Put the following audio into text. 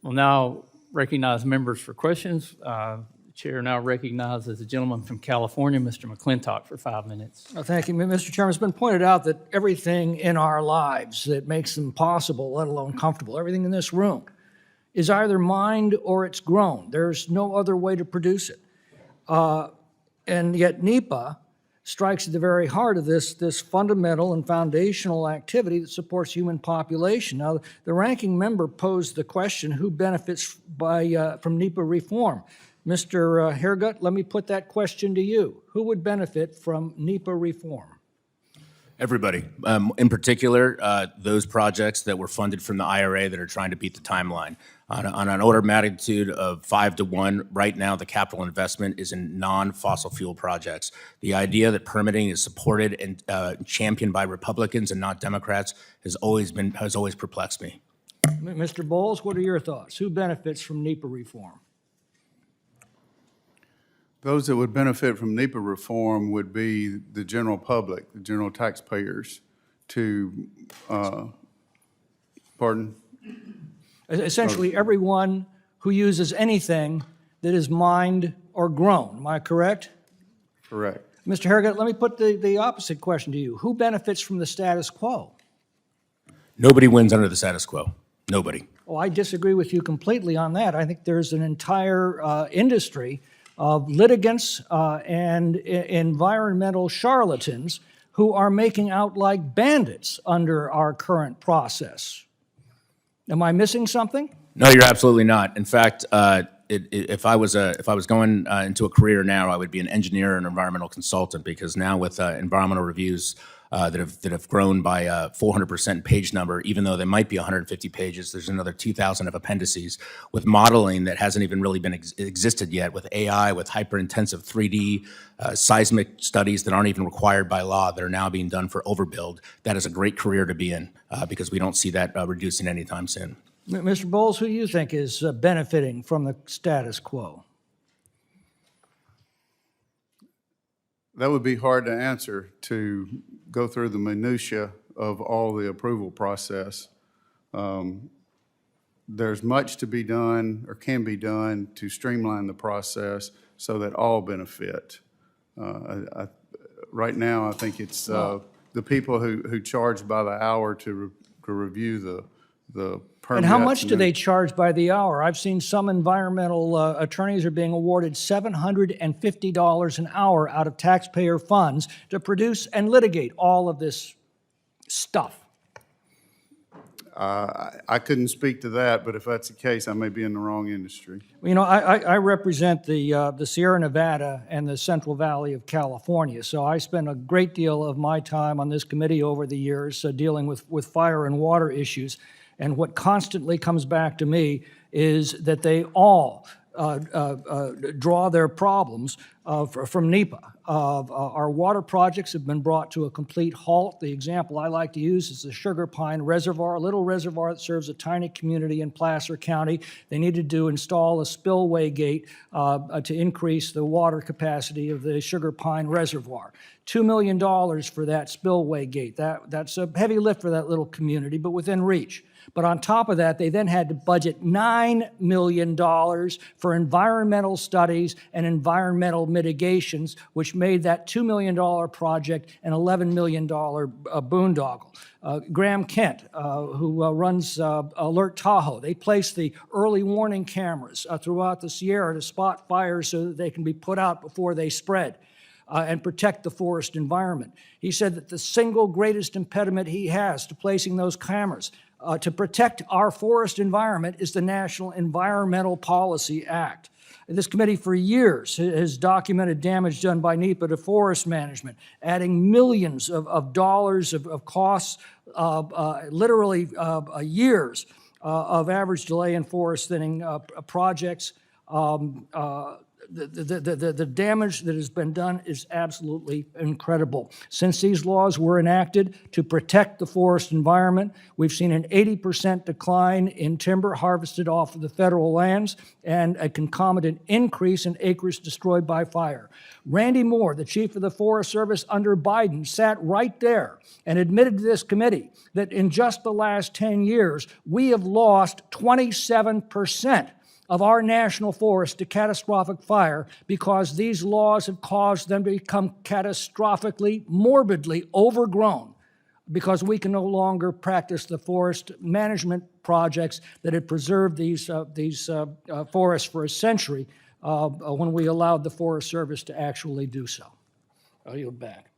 We'll now recognize members for questions. The chair now recognizes the gentleman from California, Mr. McClintock, for 5 minutes. Thank you, Mr. Chairman. It's been pointed out that everything in our lives that makes them possible, let alone comfortable, everything in this room, is either mined or it's grown. There's no other way to produce it. And yet NEPA strikes at the very heart of this fundamental and foundational activity that supports human population. Now, the ranking member posed the question, who benefits from NEPA reform? Mr. Haregut, let me put that question to you. Who would benefit from NEPA reform? Everybody. In particular, those projects that were funded from the IRA that are trying to beat the timeline. On an order of magnitude of 5 to 1, right now the capital investment is in non-fossil fuel projects. The idea that permitting is supported and championed by Republicans and not Democrats has always perplexed me. Mr. Bowles, what are your thoughts? Who benefits from NEPA reform? Those that would benefit from NEPA reform would be the general public, the general taxpayers, to, pardon? Essentially, everyone who uses anything that is mined or grown. Am I correct? Correct. Mr. Haregut, let me put the opposite question to you. Who benefits from the status quo? Nobody wins under the status quo. Nobody. Oh, I disagree with you completely on that. I think there's an entire industry of litigants and environmental charlatans who are making out like bandits under our current process. Am I missing something? No, you're absolutely not. In fact, if I was going into a career now, I would be an engineer and environmental consultant, because now with environmental reviews that have grown by 400% page number, even though they might be 150 pages, there's another 2,000 of appendices with modeling that hasn't even really been existed yet, with AI, with hyper-intensive 3D seismic studies that aren't even required by law that are now being done for overbuild. That is a great career to be in because we don't see that reducing anytime soon. Mr. Bowles, who do you think is benefiting from the status quo? That would be hard to answer, to go through the minutia of all the approval process. There's much to be done or can be done to streamline the process so that all benefit. Right now, I think it's the people who charge by the hour to review the permits. And how much do they charge by the hour? I've seen some environmental attorneys are being awarded $750 an hour out of taxpayer funds to produce and litigate all of this stuff. I couldn't speak to that, but if that's the case, I may be in the wrong industry. You know, I represent the Sierra Nevada and the Central Valley of California, so I spend a great deal of my time on this committee over the years dealing with fire and water issues. And what constantly comes back to me is that they all draw their problems from NEPA. Our water projects have been brought to a complete halt. The example I like to use is the Sugar Pine Reservoir, a little reservoir that serves a tiny community in Placer County. They needed to install a spillway gate to increase the water capacity of the Sugar Pine Reservoir. $2 million for that spillway gate. That's a heavy lift for that little community, but within reach. But on top of that, they then had to budget $9 million for environmental studies and environmental mitigations, which made that $2 million project an $11 million boondoggle. Graham Kent, who runs Alert Tahoe, they place the early warning cameras throughout the Sierra to spot fires so that they can be put out before they spread. And protect the forest environment. He said that the single greatest impediment he has to placing those cameras to protect our forest environment is the National Environmental Policy Act. This committee for years has documented damage done by NEPA to forest management, adding millions of dollars of costs, literally years of average delay in forest thinning projects. the damage that has been done is absolutely incredible. Since these laws were enacted to protect the forest environment, we've seen an 80% decline in timber harvested off of the federal lands and a concomitant increase in acres destroyed by fire. Randy Moore, the chief of the Forest Service under Biden, sat right there and admitted to this committee that in just the last 10 years, we have lost 27% of our national forest to catastrophic fire because these laws have caused them to become catastrophically, morbidly overgrown because we can no longer practice the forest management projects that had preserved these forests for a century when we allowed the Forest Service to actually do so. I'll yield back.